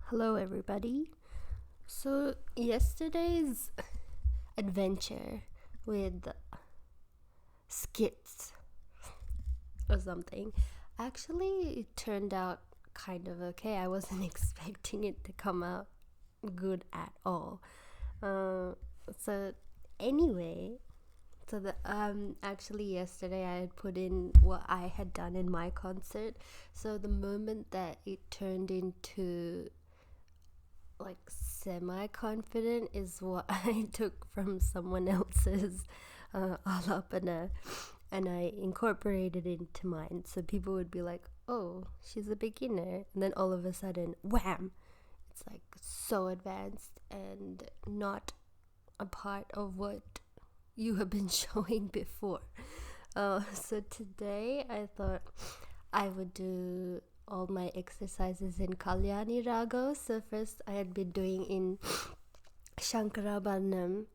Hello, everybody. So, yesterday's adventure with skits or something actually it turned out kind of okay. I wasn't expecting it to come out good at all. Uh, so, anyway, actually yesterday I had put in what I had done in my concert. So, the moment that it turned into like semi-confident is what I took from someone else's alapana, and I incorporated it into mine. So people would be like, "Oh, she's a beginner," and then all of a sudden, wham! It's like so advanced and not a part of what you have been showing before. So today I thought I would do all my exercises in Kalyani Rago. So first I had been doing in Shankarabanam,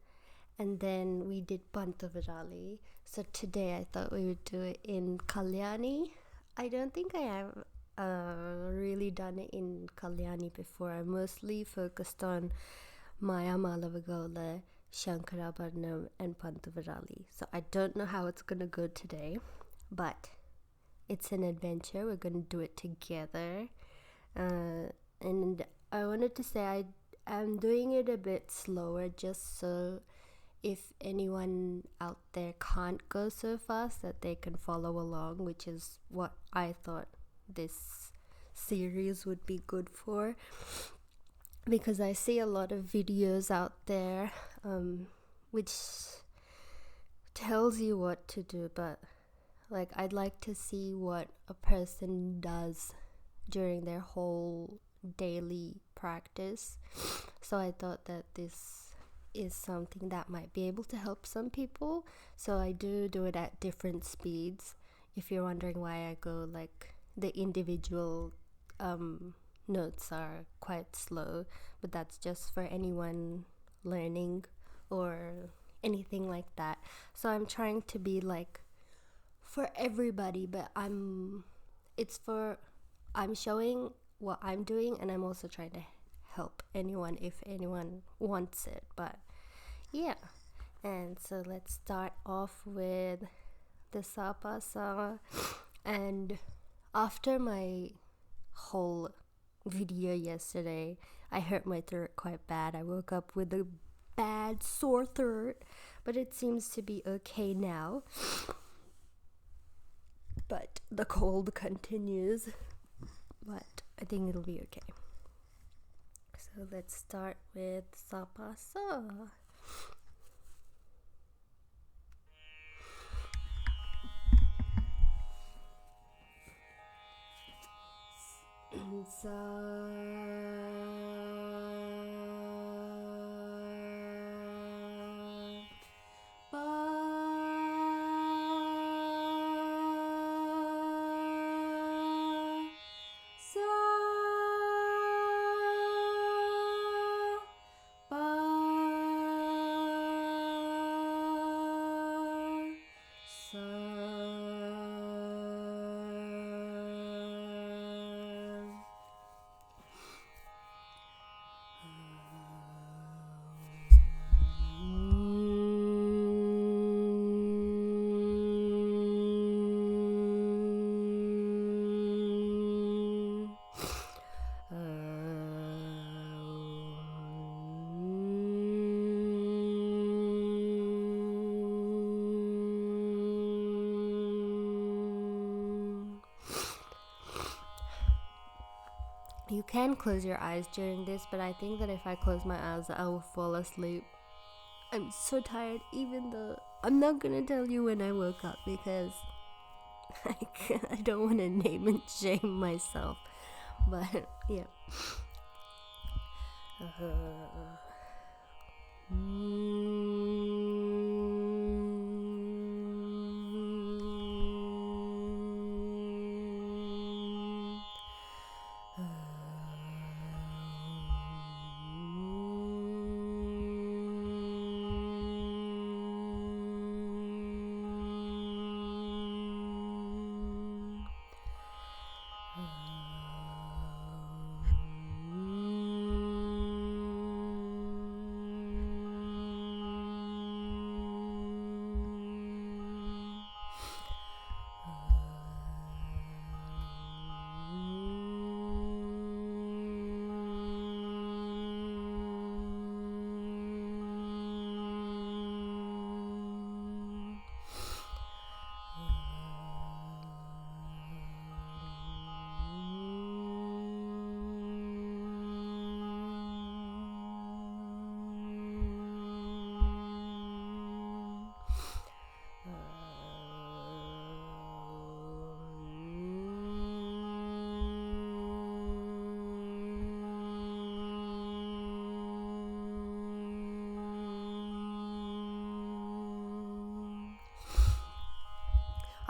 and then we did Pantavirali. So today I thought we would do it in Kalyani. I don't think I have really done it in Kalyani before. I mostly focused on Maya Malavagola, Shankarabanam, and Pantavirali. So I don't know how it's gonna go today, but it's an adventure. We're going to do it together. And I wanted to say I'm doing it a bit slower just so if anyone out there can't go so fast that they can follow along, which is what I thought this series would be good for. Because I see a lot of videos out there which tells you what to do, but like I'd like to see what a person does during their whole daily practice. So I thought that this is something that might be able to help some people. So I do it at different speeds. If you're wondering why I go like the individual notes are quite slow, but that's just for anyone learning or anything like that. So I'm trying to be like for everybody, but I'm showing what I'm doing, and I'm also trying to help anyone if anyone wants it. But yeah, and so let's start off with the sapasa. And after my whole video yesterday, I hurt my throat quite bad. I woke up with a bad sore throat, but it seems to be okay now. But the cold continues, but I think it'll be okay. So let's start with sapasa. You can close your eyes during this, but I think that if I close my eyes, I will fall asleep. I'm so tired, even though I'm not gonna tell you when I woke up because I don't want to name and shame myself. But yeah.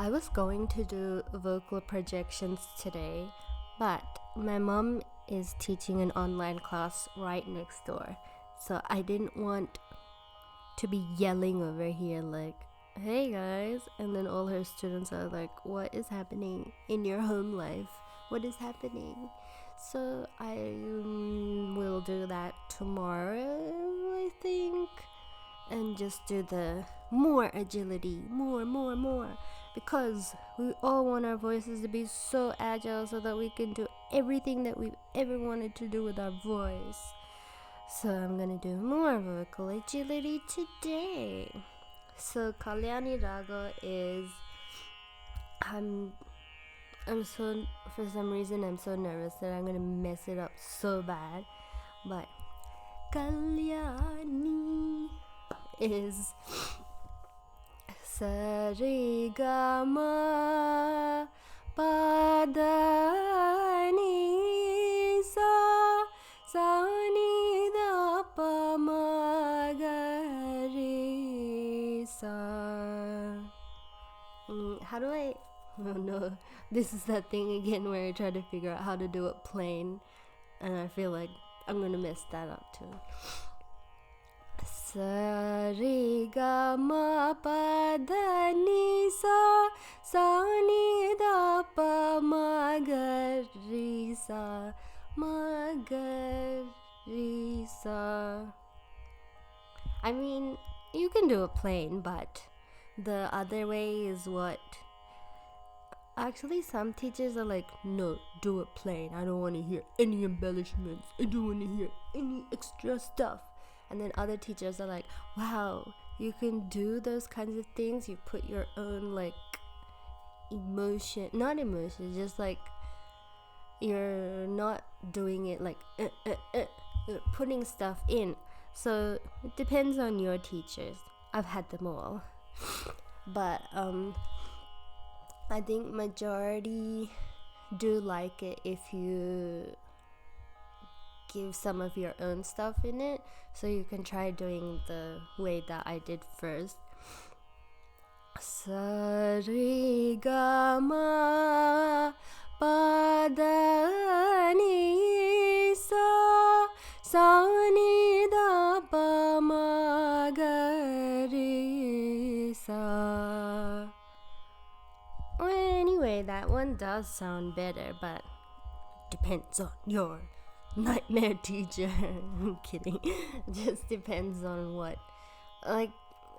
I was going to do vocal projections today, but my mom is teaching an online class right next door. So I didn't want to be yelling over here like, hey guys, and then all her students are like, what is happening in your home life? What is happening? So I will do that tomorrow, I think, and just do the more agility, more, because we all want our voices to be so agile so that we can do everything that we've ever wanted to do with our voice. So I'm gonna do more vocal agility today. So Kalyani Raga is, I'm so, for some reason I'm so nervous that I'm gonna mess it up so bad. But Kalyani is Sarigama Padani Sa Sani Da Pa Ma Ga Re Sa. How do I? Oh no, this is that thing again where I try to figure out how to do it plain, and I feel like I'm gonna mess that up too. Sa Re Ga Ma Pa Da Ni Sa Sa Ni Da Pa Ma Ga Re Sa Ma Ga Re Sa. I mean, you can do it plain, but the other way is what. Actually, some teachers are like, no, do it plain. I don't want to hear any embellishments. I don't want to hear any extra stuff. And then other teachers are like, wow, you can do those kinds of things. You put your own like not emotion, just like you're not doing it like you're putting stuff in. So it depends on your teachers. I've had them all. But I think majority do like it if you give some of your own stuff in it, so you can try doing the way that I did first. Sa Re Ga Ma Pa Da Ni Sa Sa Ni Da Pa Ma Ga Re Sa. Anyway, that one does sound better, but depends on your nightmare teacher. I'm kidding. Just depends on what. Like,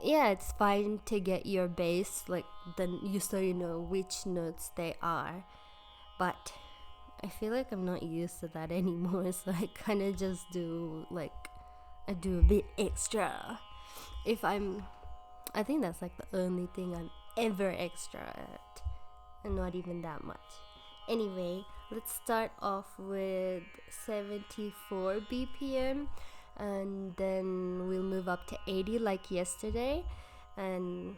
yeah, it's fine to get your bass, like, so you know which notes they are. But I feel like I'm not used to that anymore, so I kind of just do, like, I do a bit extra. I think that's, like, the only thing I'm ever extra at. And not even that much. Anyway, let's start off with 74 BPM, and then we'll move up to 80 like yesterday. And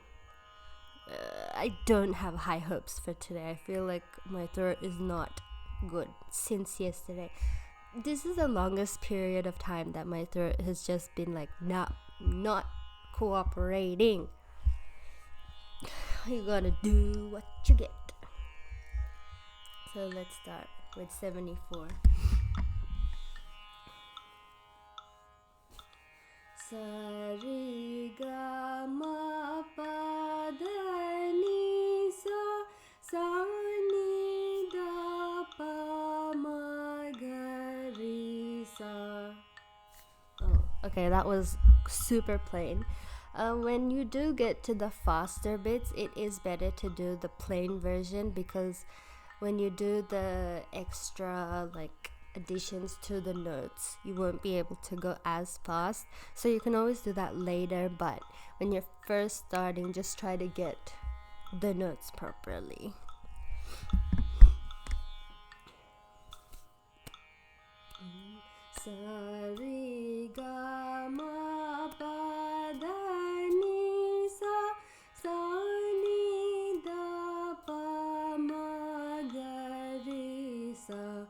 I don't have high hopes for today. I feel like my throat is not good since yesterday. This is the longest period of time that my throat has just been like not cooperating. You gotta do what you get. So let's start with 74. Sa Re Ga Ma Pa Da Ni Sa Sa Ni Da Pa Ma Ga Re Sa. Oh, okay, that was super plain. When you do get to the faster bits, it is better to do the plain version, because when you do the extra like additions to the notes, you won't be able to go as fast. So you can always do that later, but when you're first starting, just try to get the notes properly. Sa Re Ga Ma Pa Da Ni Sa Sa Ni Da Pa Ma Ga Re Sa.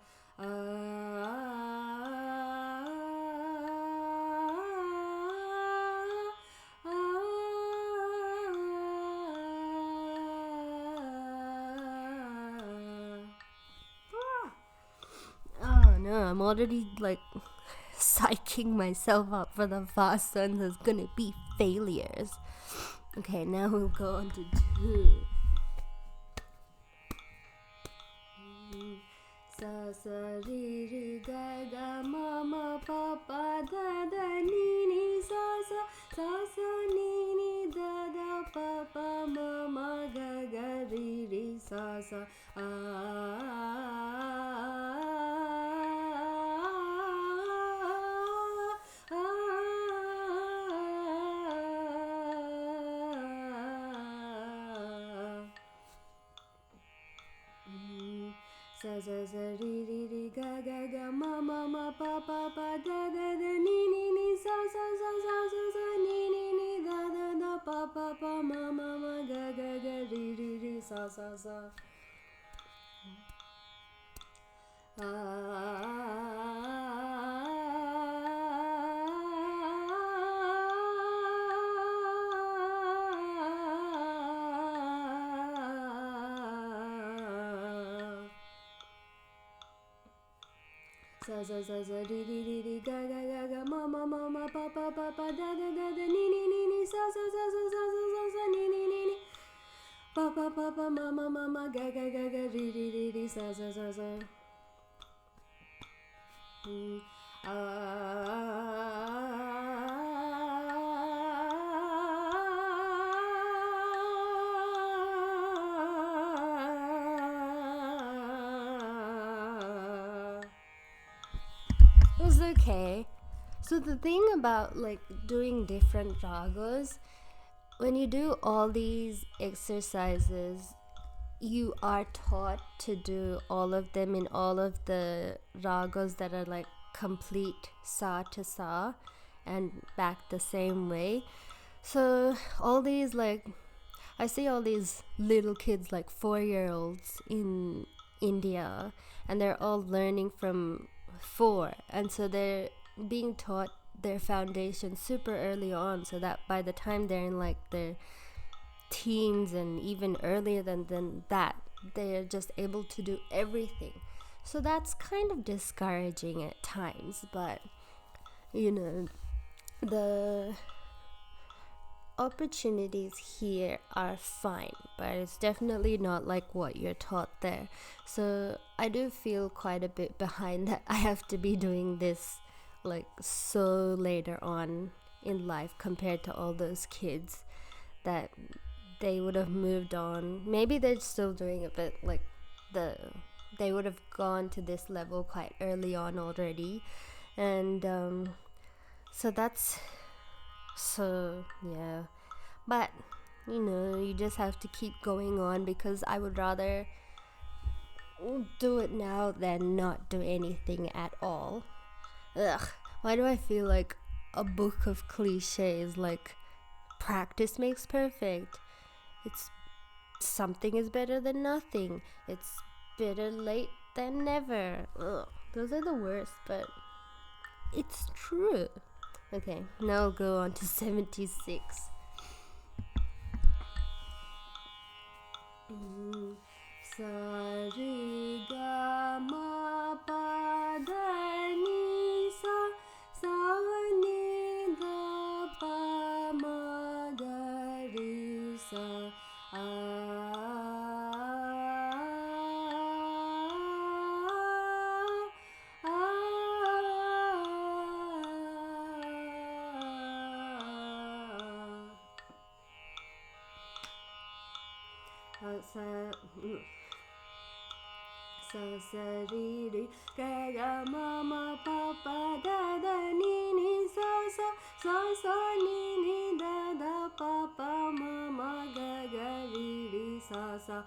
I'm already like psyching myself up for the fast ones. There's gonna be failures. Okay, now we'll go on to 2. Sa sa ri ri ga ga ma ma pa pa da da ni ni sa sa ni ni da da pa pa ma ma ga ga ri ri sa sa ri ri ri ga ga ga ma ma ma pa pa pa da da da ni ni ni sa ni ni ni da da da pa pa pa ma ma ma ga ga ga ri ri ri sa sa ri ri ri ri ga ga ga ga ma ma ma ma pa pa pa pa da da da da ni ni ni ni sa ni ni ni ni pa pa pa pa ma ma ma ma ga ga ga ga ri ri ri ri sa It was okay. So the thing about like doing different ragas, when you do all these exercises, you are taught to do all of them in all of the ragas that are like complete sa to sa and back the same way. So all these like I see all these little kids like 4-year-olds in India, and they're all learning from 4, and so they're being taught their foundation super early on, so that by the time they're in like their teens and even earlier than that, they're just able to do everything. So that's kind of discouraging at times, but you know, the opportunities here are fine, but it's definitely not like what you're taught there. So I do feel quite a bit behind that I have to be doing this like so later on in life compared to all those kids that they would have moved on. Maybe they're still doing it, but like they would have gone to this level quite early on already. And so that's yeah, but you know, you just have to keep going on, because I would rather do it now than not do anything at all. Ugh, why do I feel like a book of cliches like practice makes perfect? It's something is better than nothing. It's better late than never. Ugh, those are the worst, but it's true. Okay, now I'll go on to 76. Sa ri ga ma pa da ni sa ni da pa ma ga ri sa sa ri ri ga ga ma ma pa pa da da ni ni sa ni ni da da pa pa ma ma ga ga ri ri sa sa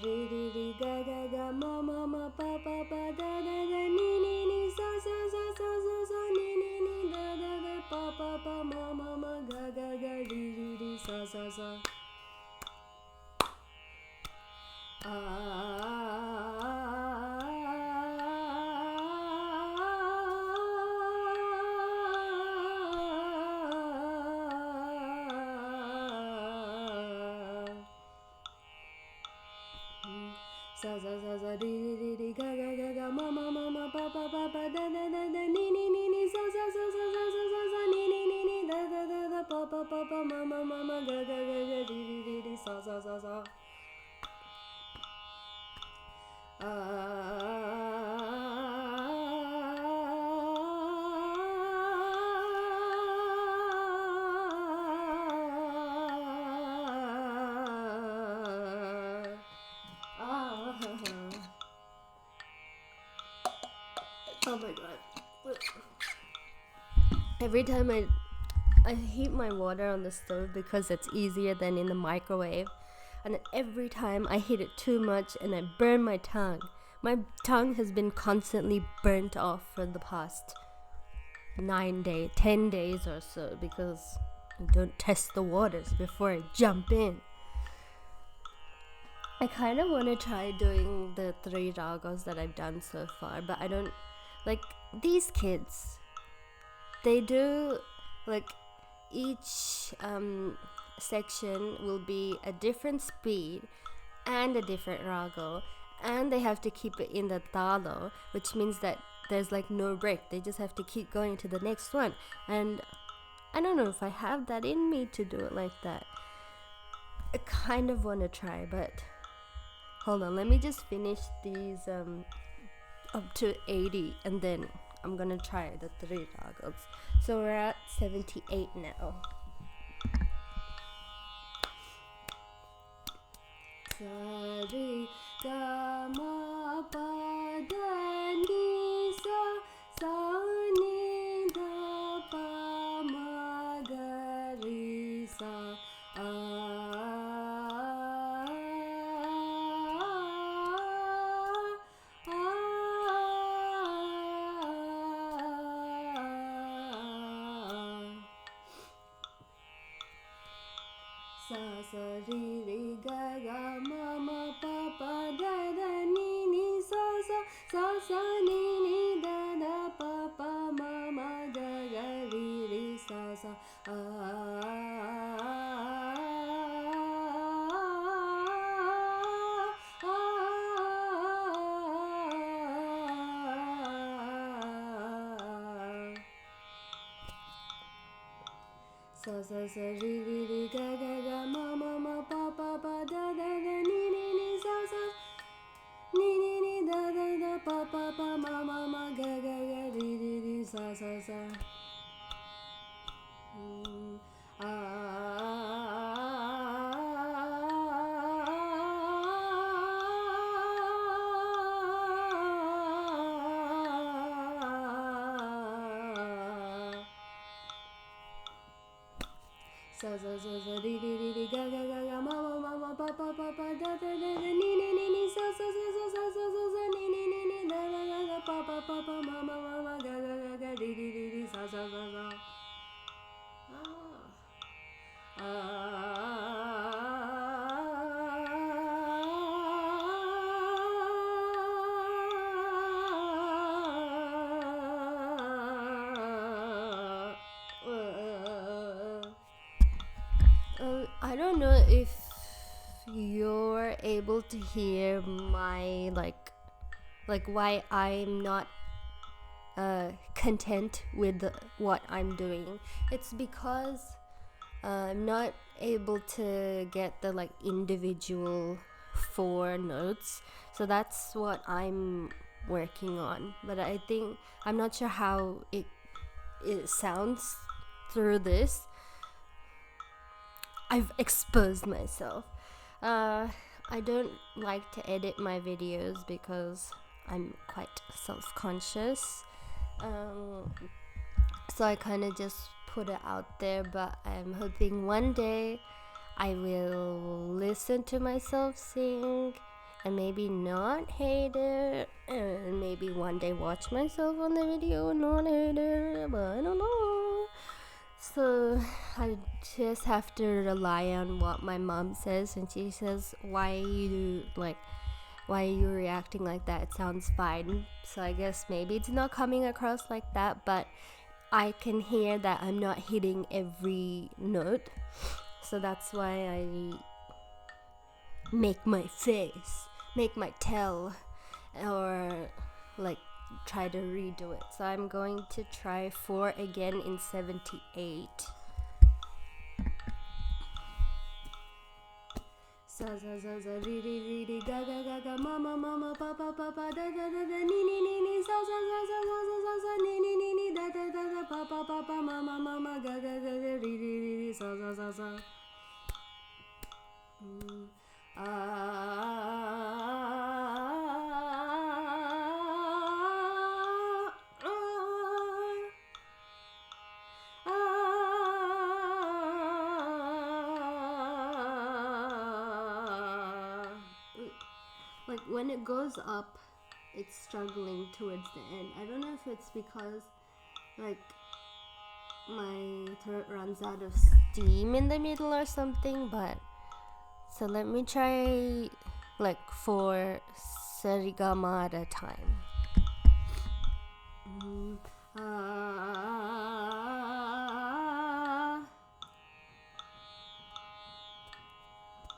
ri ri ri ga ga ga ma ma ma pa pa pa da da da ni ni ni sa ni ni ni da da da pa pa pa ma ma ma ga ga ga ri ri ri sa sa sa sa sa di di di di ga ga ga ga ma ma ma ma pa pa pa pa da da da da ni ni ni ni sa sa sa sa sa sa sa sa ni ni ni ni da da da da pa pa pa pa ma ma ma ma ga ga ga ga di di di di sa sa sa sa oh my god. Every time I heat my water on the stove because it's easier than in the microwave, and every time I heat it too much and I burn my tongue. My tongue has been constantly burnt off for the past 10 days or so because I don't test the waters before I jump in. I kind of want to try doing the 3 ragas that I've done so far, but I don't like these kids. They do like each section will be a different speed and a different raga, and they have to keep it in the talo, which means that there's like no break. They just have to keep going to the next one, and I don't know if I have that in me to do it like that. I kind of want to try, but hold on, let me just finish these up to 80 and then I'm gonna try the 3 ragas. So we're at 78 now. Sa re ga ma pa da ni sa ni da pa ma ga re sa sa sa re re ga ga ma ma pa pa da da ni ni sa sa sa sa ni ni da da pa pa ma ma ga ga re re sa sa sa sa sa re re re ga ga ga ma ma ma pa pa pa da da da ni ni ni sa sa ni ni ni da da da pa pa pa ma ma ma ga ga ga re re re sa sa sa sa sa sa sa re re re re ga ga ga ga ma ma ma ma pa pa pa pa da da da da ni ni ni ni sa sa sa sa sa sa sa sa ni ni ni ni da da da da pa pa pa pa ma ma ma ma ga ga ga ga re re re re sa sa sa sa I don't know if you're able to hear my like why I'm not content with what I'm doing. It's because I'm not able to get the like individual 4 notes, so that's what I'm working on. But I think I'm not sure how it sounds through this. I've exposed myself. I don't like to edit my videos because I'm quite self-conscious. So I kind of just put it out there, but I'm hoping one day I will listen to myself sing and maybe not hate it, and maybe one day watch myself on the video and not hate it, but I don't know. So I just have to rely on what my mom says, and she says, why are you reacting like that? It sounds fine. So I guess maybe it's not coming across like that, but I can hear that I'm not hitting every note. So that's why I make my face. make my tell or like try to redo it. So I'm going to try 4 again in 78. Sa sa sa sa ri ri ri ri ga ga ga ga ma ma ma ma pa pa pa pa da da da da ni ni ni ni sa sa sa sa sa sa sa sa ni ni ni ni da da da da pa pa pa pa ma ma ma ma ga ga ga ga ri ri ri ri sa sa sa sa. Like when it goes up, it's struggling towards the end. I don't know if it's because like my throat runs out of steam in the middle or something, but so let me try like 4 sarigama at a time.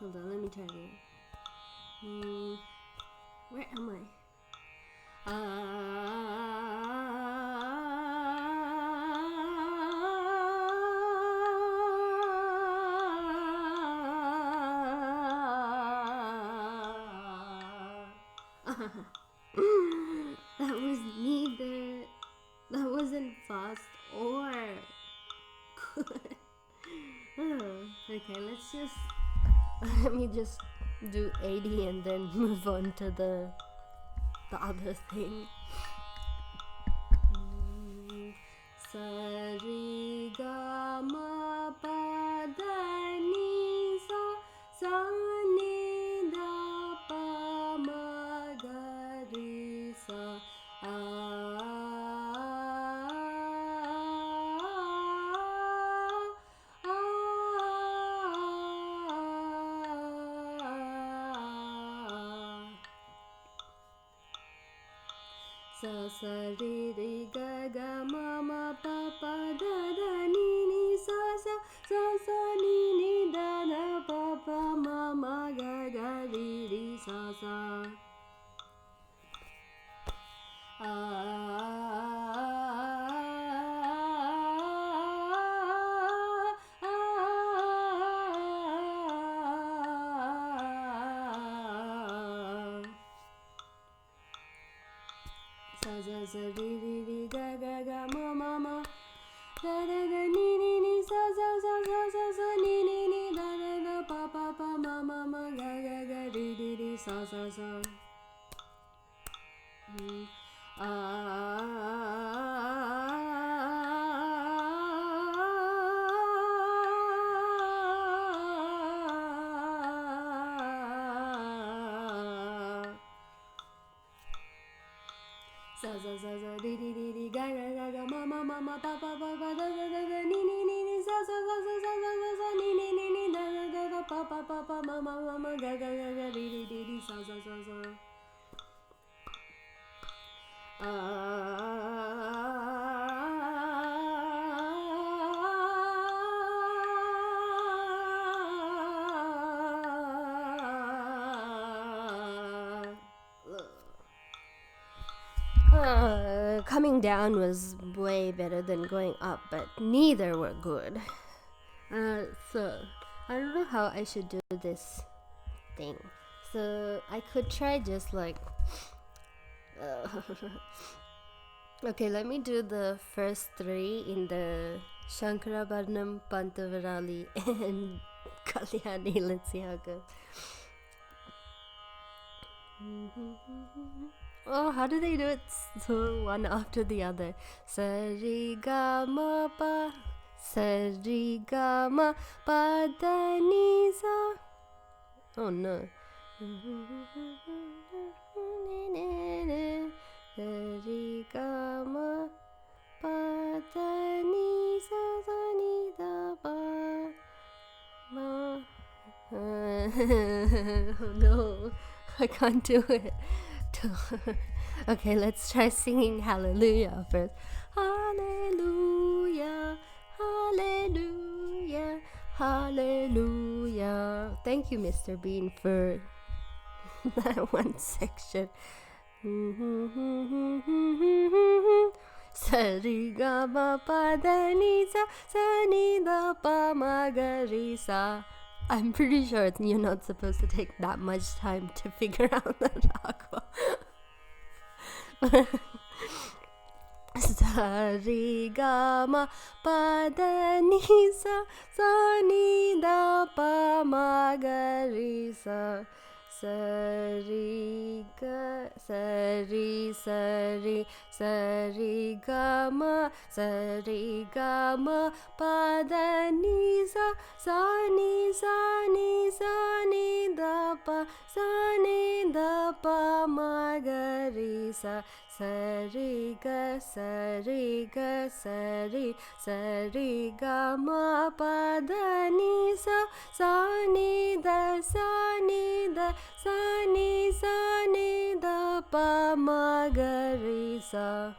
Hold on, let me try again. Where am I? That was neither. That wasn't fast or good. Okay, let's just. Let me just do 80 and then move on to the other thing. Sa ri ga ma pa da ni sa sa ni da pa ma ga ri sa sa sa ri ri ga ga ma ma pa pa da da ni ni sa sa sa sa ni ni da da pa pa ma ma ga ga ri ri sa sa. Sa sa sa ri ri ri ga ga ga ma ma ma da da da ni ni ni sa sa sa sa sa sa ni ni ni da da da pa pa pa ma ma ma ga ga ga ri ri ri sa sa sa. Sa sa sa sa ri ri ri ri ga ga ga ga ma ma ma ma pa pa pa pa da da da da ni ni ni ni sa sa sa sa sa sa sa sa ni ni ni ni da da da da pa pa pa pa ma ma ma ma ga ga ga ga ri ri ri ri sa sa sa sa. Coming down was way better than going up, but neither were good. So I don't know how I should do this thing. So I could try just like okay, let me do the first 3 in the Shankarabaranam, Pantavarali and Kalyani. Let's see how it goes. Oh, how do they do it so one after the other? Sa ri ga ma pa, sa ri ga ma pa da ni sa. Oh no. Sa ri ga ma pa da ni sa sa ni da pa ma. Oh no, I can't do it. Okay, let's try singing Hallelujah first. Hallelujah, Hallelujah, Hallelujah. Thank you, Mr. Bean, for that one section. Sari ga ma pa da ni sa sa ni da pa ma ga ri sa. I'm pretty sure you're not supposed to take that much time to figure out the raga. Sari ga ma pa da ni sa sa ni da pa ma ga ri sa. Sari ga sari sari sari ga ma pa da ni sa ni da pa ma ga ri sa. Sari ga sari ga ma pa da ni sa ni da pa ma ga ri sa.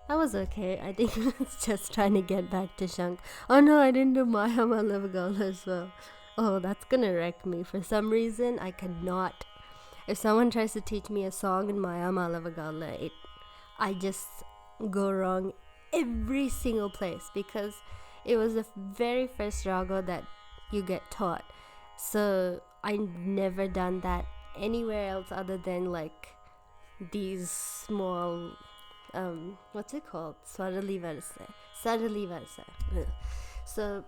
That was okay. I think it's just trying to get back to Shank. Oh no, I didn't do Maya Malavagala as well. Oh, that's gonna wreck me. For some reason, I cannot. If someone tries to teach me a song in Maya Malavagala, I just go wrong every single place because it was the very first raga that you get taught. So I never done that anywhere else other than like these small what's it called? Swarali verse. So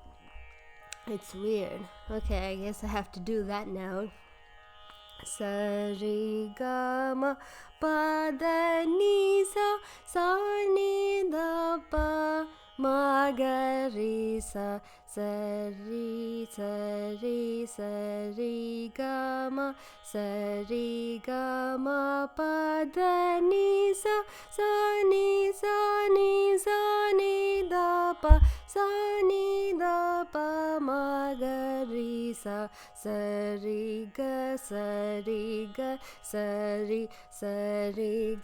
it's weird. Okay, I guess I have to do that now. Sari ga ma pa da ni sa ni da pa ma ga ri sa. Sari ga ma pa da ni sa ni da pa ma ga ri sa. Sari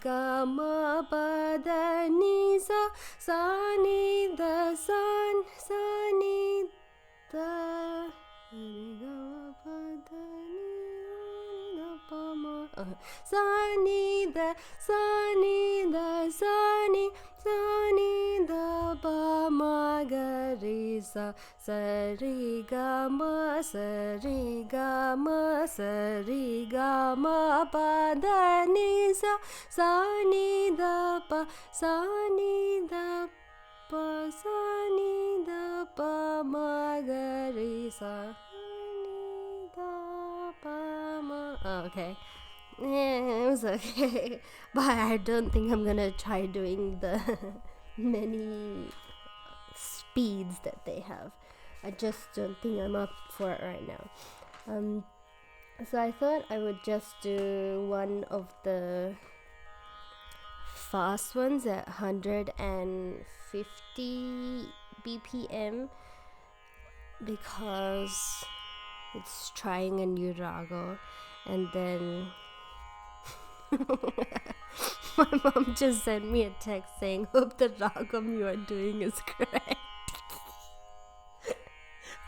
ga ma pa da ni sa ni da ni da pa ma ni da pa ma ga ri sa. Sari ga ma pa da ni sa ni da pa ma ga ri sa. Oh, okay. Yeah, it was okay. But I don't think I'm gonna try doing the many speeds that they have. I just don't think I'm up for it right now. So I thought I would just do one of the fast ones at 150 BPM because it's trying a new raga. And then my mom just sent me a text saying, hope the ragam you are doing is correct.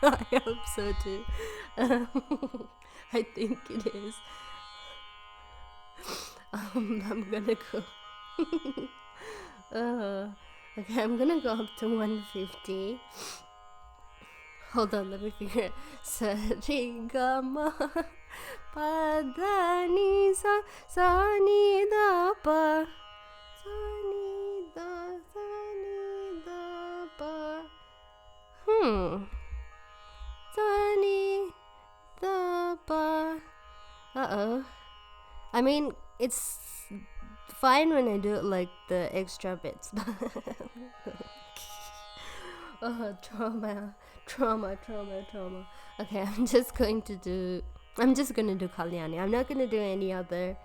I hope so too. I think it is. I'm gonna go. Okay, I'm gonna go up to 150. Hold on, let me figure it. Sari ga ma pa da ni sa ni da pa ni da pa ni da pa. I mean, it's fine when I do it like the extra bits. Oh, trauma. Okay, I'm just gonna do Kalyani. I'm not gonna do any other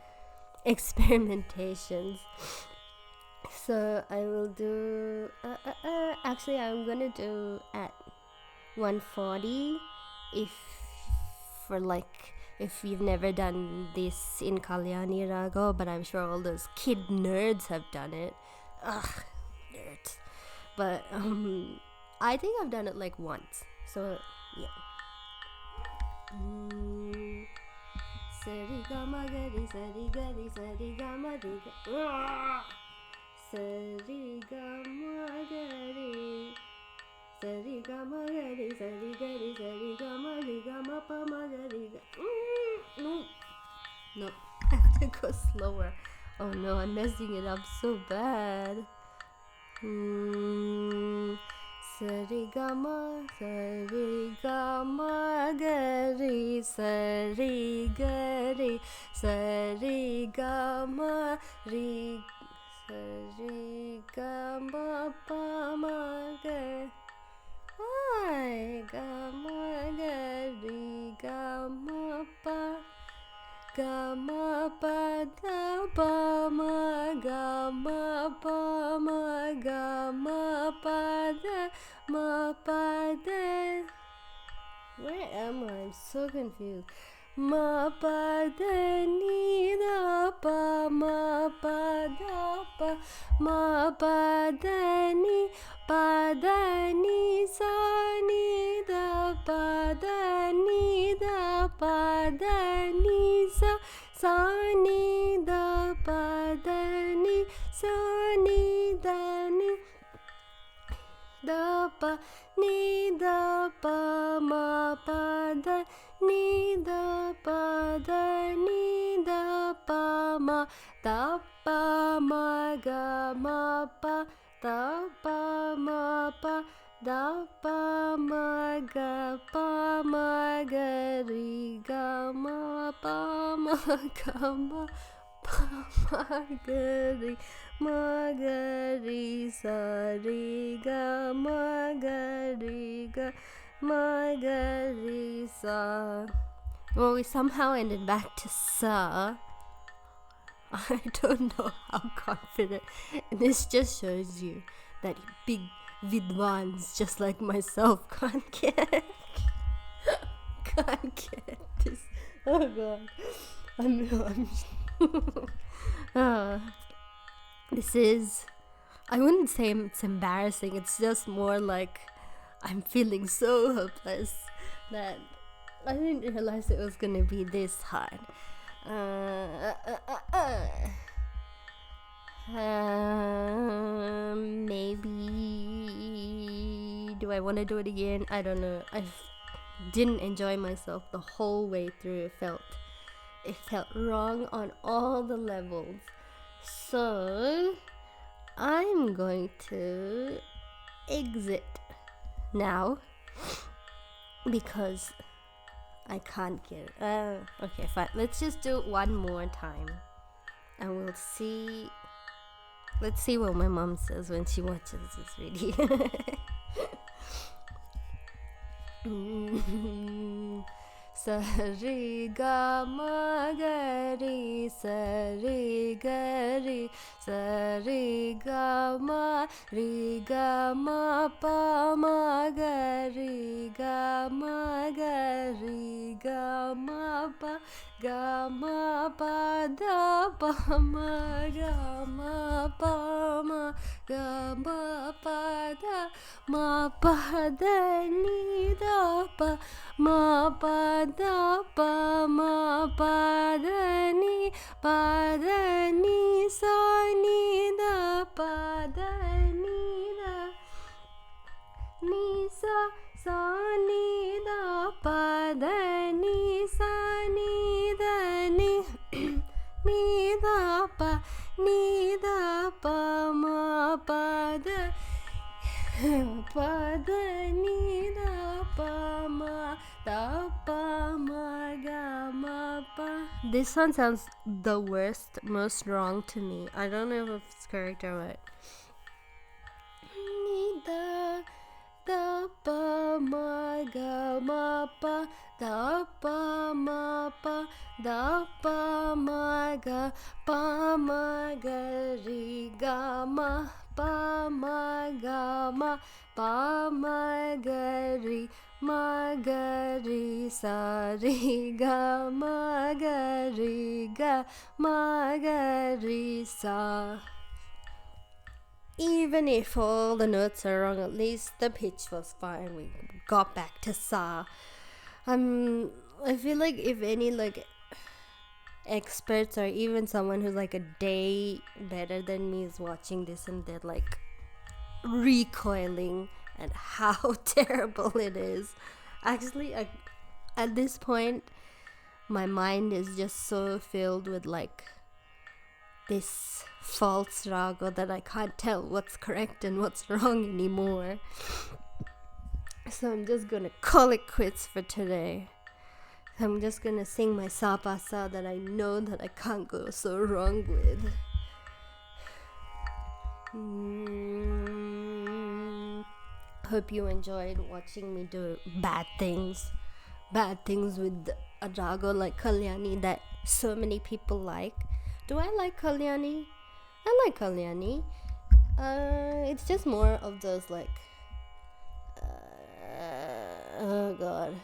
experimentations. So I will do actually I'm gonna do at 140 if you've never done this in Kalyani Raga, but I'm sure all those kid nerds have done it. Ugh, nerds. But I think I've done it like once. So yeah. Sari gama gari sari gari sari gama riga. Sari gama gari sari gama gari sari gari sari gama riga ma pa ma gari ga. No, I have to go slower. Oh no, I'm messing it up so bad. Sari gama gari sari gari sari gama ri sari gama pa ma gari gama gari gama pa gama pa da pa ma gama pa ma gama pa da ma pa da. Where am I? I'm so confused. Ma pa da ni da pa ma pa da pa ma pa da ni sa ni da pa da ni sa ni da pa da ni sa ni da ni da pa ni da pa ma pa da ni da pa da ni da pa ma da pa ma ga ma pa da pa ma pa da pa ma ga pa ma ga ri ga ma pa ma ga ma pa ma ga ri sa ri ga ma ri sa. Well, we somehow ended back to sa. I don't know how confident. And this just shows you that big vidhwans just like myself can't get this. Oh god. This is, I wouldn't say it's embarrassing, it's just more like I'm feeling so hopeless that I didn't realize it was gonna be this hard. Maybe do I want to do it again? I don't know. I didn't enjoy myself the whole way through. It felt wrong on all the levels. So I'm going to exit now because I can't get it. Okay, fine. Let's just do it one more time, and we'll see. Let's see what my mom says when she watches this video. Sari ga ma ga ri sari ga ri sari ga ma pa ma ga ri ga ma pa da pa ma ga ma pa da ma pa da ni da pa ma pa da pa ma pa da ni sa ni da pa da ni sa ni da pa da ni sa ni da ni da pa ma pa da ni da pa ma da pa ma ga ma pa. This one sounds the worst, most wrong to me. I don't know if it's correct or what. Ni da pa ma ga ma pa da pa ma pa da pa ma ga ri ga ma pa ma ga ma ga ri sa ri ga ma ga ri sa. Even if all the notes are wrong, at least the pitch was fine. We got back to sa. I feel like if any experts or even someone who's like a day better than me is watching this and they're like recoiling at how terrible it is. Actually, at this point, my mind is just so filled with like this false raga that I can't tell what's correct and what's wrong anymore. So I'm just gonna call it quits for today. I'm just gonna sing my sapasa that I know that I can't go so wrong with. Hope you enjoyed watching me do bad things with a raga like Kalyani that so many people like. Do I like Kalyani? I like Kalyani. It's just more of those like oh god,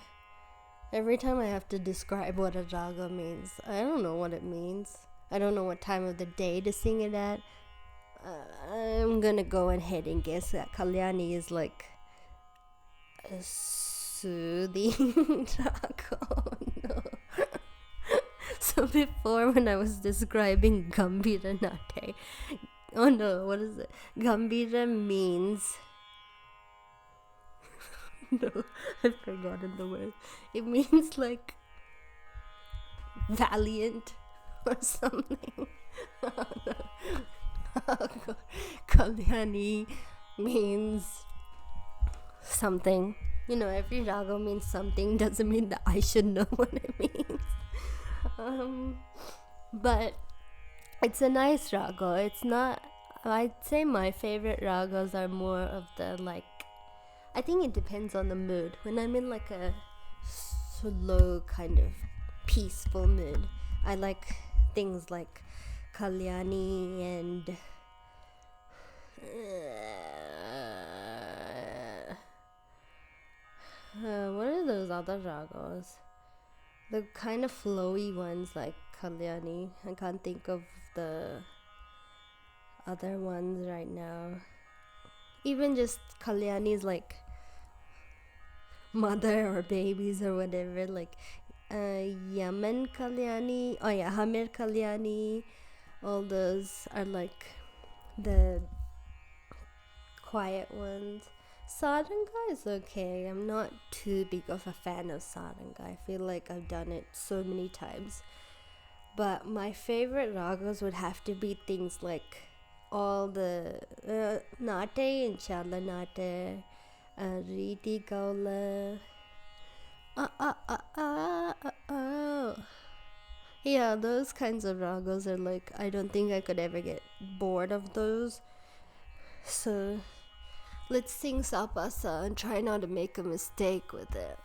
every time I have to describe what a raga means, I don't know what it means. I don't know what time of the day to sing it at. I'm gonna go ahead and guess that Kalyani is like a soothing raga. Oh, no. So before, when I was describing Gambira Nate, oh no, what is it? Gambira means no, I've forgotten the word. It means like valiant or something. Oh, no. Oh, God. Kalyani means something. You know, every raga means something. Doesn't mean that I should know what it means. But it's a nice raga. It's not. I'd say my favorite ragas are more of the like. I think it depends on the mood. When I'm in like a slow kind of peaceful mood, I like things like Kalyani and what are those other ragas? The kind of flowy ones like Kalyani. I can't think of the other ones right now. Even just Kalyani's like mother or babies or whatever, like Yaman Kalyani, oh yeah, Hamir Kalyani, all those are like the quiet ones. Saranga is okay. I'm not too big of a fan of Saranga. I feel like I've done it so many times. But my favorite ragas would have to be things like all the Nate and Chala Nate, Riti Gaula. Yeah, those kinds of ragas are like, I don't think I could ever get bored of those. So let's sing Sapasa and try not to make a mistake with it.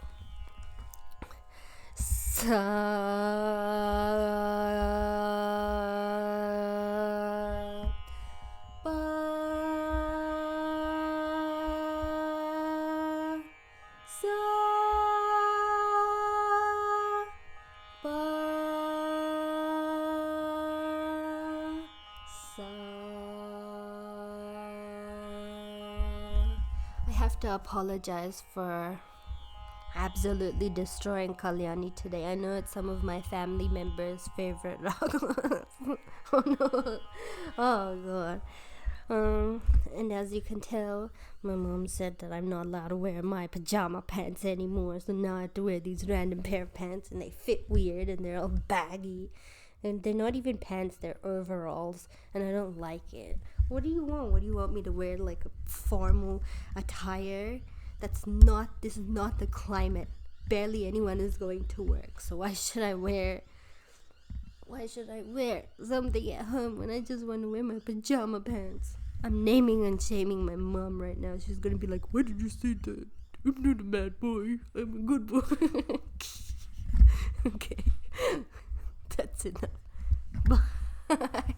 I have to apologize for absolutely destroying Kalyani today. I know it's some of my family members' favorite ragas. Oh no. Oh god. And as you can tell, my mom said that I'm not allowed to wear my pajama pants anymore, so now I have to wear these random pair of pants and they fit weird and they're all baggy. And they're not even pants, they're overalls, and I don't like it. What do you want? What do you want me to wear, like a formal attire? This is not the climate. Barely anyone is going to work, so why should I wear something at home when I just want to wear my pajama pants? I'm naming and shaming my mom right now. She's gonna be like, why did you say that? I'm not a bad boy, I'm a good boy. Okay. That's enough. Bye.